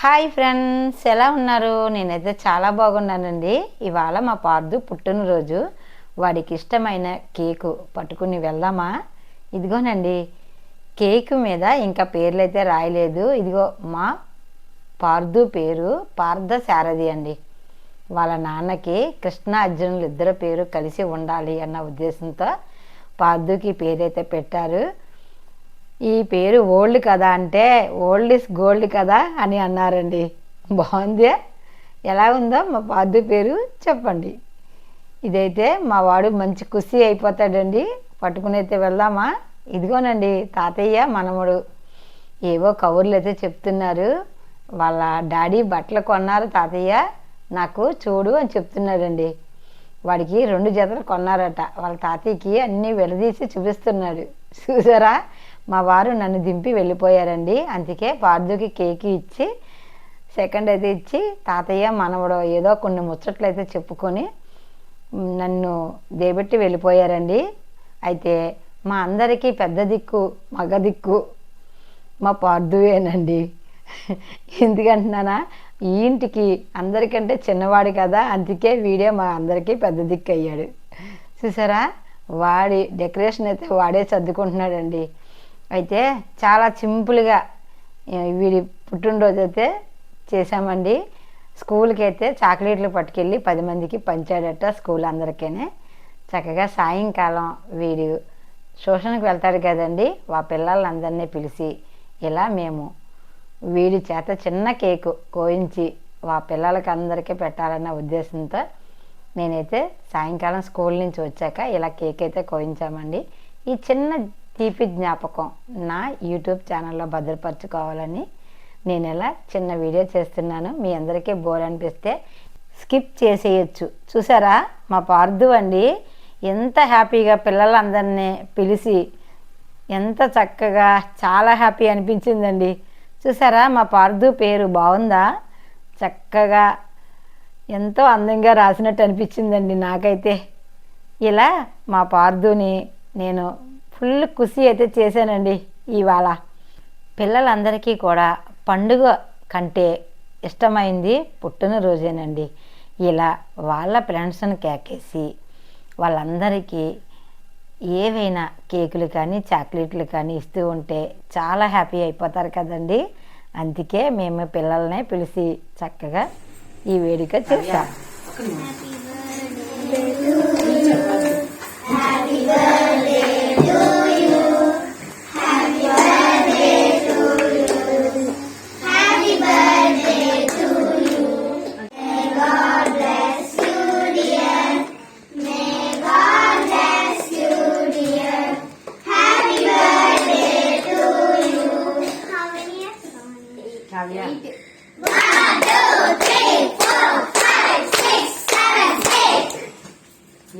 Hi friends, ఎలా ఉన్నారు? నేనైతే చాలా బాగున్నానండి. ఇవాళ మా పార్దు పుట్టినరోజు. వాడికి ఇష్టమైన కేకు పట్టుకుని వెళ్దామా? ఇదిగోనండి, కేకు మీద ఇంకా పేర్లు అయితే రాయలేదు. ఇదిగో మా పార్దు పేరు పార్థ సారథి అండి. వాళ్ళ నాన్నకి కృష్ణ అర్జునులు ఇద్దరు పేరు కలిసి ఉండాలి అన్న ఉద్దేశంతో పార్దుకి పేరైతే పెట్టారు. ఈ పేరు ఓల్డ్ కదా అంటే ఓల్డ్ ఇస్ గోల్డ్ కదా అని అన్నారండి. బాగుంది. ఎలా ఉందో మా పార్దు పేరు చెప్పండి. ఇదైతే మా వాడు మంచి ఖుషి అయిపోతాడండి. పట్టుకుని అయితే వెళ్దామా? ఇదిగోనండి, తాతయ్య మనముడు ఏవో కబుర్లు అయితే చెప్తున్నారు. వాళ్ళ డాడీ బట్టలు కొన్నారు తాతయ్య, నాకు చూడు అని చెప్తున్నాడండి. వాడికి 2 జతలు కొన్నారట. వాళ్ళ తాతయ్యకి అన్నీ విడదీసి చూపిస్తున్నాడు. చూసారా, మా వారు నన్ను దింపి వెళ్ళిపోయారండి. అందుకే పార్దుకి కేక్ ఇచ్చి సెకండ్ అయితే ఇచ్చి తాతయ్య మనవడు ఏదో కొన్ని ముచ్చట్లు అయితే చెప్పుకొని నన్ను దేబెట్టి వెళ్ళిపోయారండి. అయితే మా అందరికీ పెద్ద దిక్కు మగ దిక్కు మా పార్దువేనండి. ఎందుకంటున్నానా, ఈ ఇంటికి అందరికంటే చిన్నవాడు కదా, అందుకే వీడే మా అందరికీ పెద్ద దిక్కు అయ్యాడు. చూసారా, వాడి డెకరేషన్ అయితే వాడే సర్దుకుంటున్నాడండి. అయితే చాలా సింపుల్గా వీడి పుట్టినరోజు అయితే చేశామండి. స్కూల్కి అయితే చాక్లెట్లు పట్టుకెళ్ళి 10 మందికి పంచాడట, స్కూల్ అందరికీనే. చక్కగా సాయంకాలం వీడు ట్యూషన్కి వెళ్తాడు కదండి, ఆ పిల్లలందరినీ పిలిచి ఇలా మేము వీడి చేత చిన్న కేకు కోయించి ఆ పిల్లలకి అందరికీ పెట్టాలన్న ఉద్దేశంతో నేనైతే సాయంకాలం స్కూల్ నుంచి వచ్చాక ఇలా కేక్ అయితే కోయించామండి. ఈ చిన్న తీపి జ్ఞాపకం నా యూట్యూబ్ ఛానల్లో భద్రపరచుకోవాలని నేను ఇలా చిన్న వీడియో చేస్తున్నాను. మీ అందరికీ బోర్ అనిపిస్తే స్కిప్ చేసేయచ్చు. చూసారా, మా పార్దు అండి ఎంత హ్యాపీగా పిల్లలందరినీ పిలిచి ఎంత చక్కగా, చాలా హ్యాపీ అనిపించిందండి. చూసారా, మా పార్దు పేరు బాగుందా? చక్కగా ఎంతో అందంగా రాసినట్టు అనిపించిందండి నాకైతే. ఇలా మా పార్దుని నేను ఫుల్ ఖుషి అయితే చేశానండి. ఇవాళ పిల్లలందరికీ కూడా పండుగ కంటే ఇష్టమైంది పుట్టినరోజేనండి. ఇలా వాళ్ళ ఫ్రెండ్స్ని కేకేసి వాళ్ళందరికీ ఏవైనా కేకులు కానీ చాక్లెట్లు కానీ ఇస్తూ ఉంటే చాలా హ్యాపీ అయిపోతారు కదండి. అందుకే మేము పిల్లల్ని పిలిచి చక్కగా ఈ వేడుక చేస్తాం.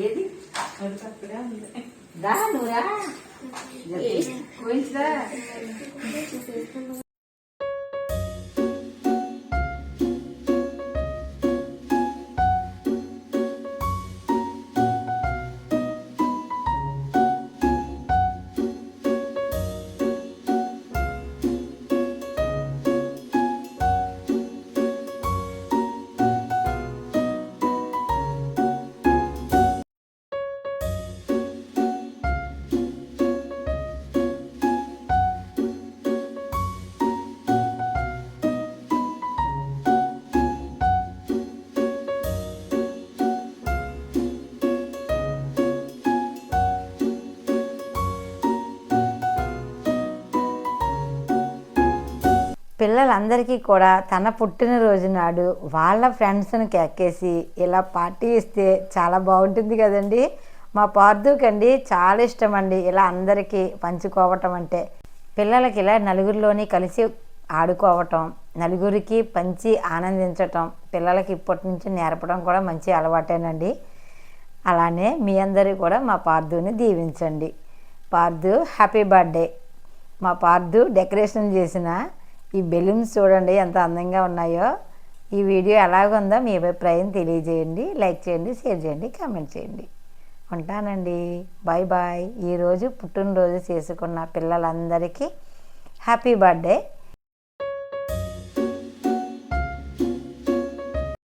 ఏది దా నువ్వురా కోయించరా. పిల్లలందరికీ కూడా తన పుట్టినరోజు నాడు వాళ్ళ ఫ్రెండ్స్ని కేకేసి ఇలా పార్టీ ఇస్తే చాలా బాగుంటుంది కదండి. మా పార్దుకండి చాలా ఇష్టం అండి ఇలా అందరికీ పంచుకోవటం అంటే. పిల్లలకి ఇలా నలుగురిలోని కలిసి ఆడుకోవటం, నలుగురికి పంచి ఆనందించటం పిల్లలకి ఇప్పటి నుంచి నేర్పడం కూడా మంచి అలవాటేనండి. అలానే మీ అందరూ కూడా మా పార్దుని దీవించండి. Pardhu happy birthday. మా పార్దు డెకరేషన్ చేసిన ఈ బెలూన్స్ చూడండి ఎంత అందంగా ఉన్నాయో. ఈ వీడియో ఎలాగుందో మీ అభిప్రాయం తెలియజేయండి. లైక్ చేయండి, షేర్ చేయండి, కామెంట్ చేయండి. ఉంటానండి, బాయ్ బాయ్. ఈరోజు పుట్టినరోజు చేసుకున్న పిల్లలందరికీ హ్యాపీ బర్త్డే.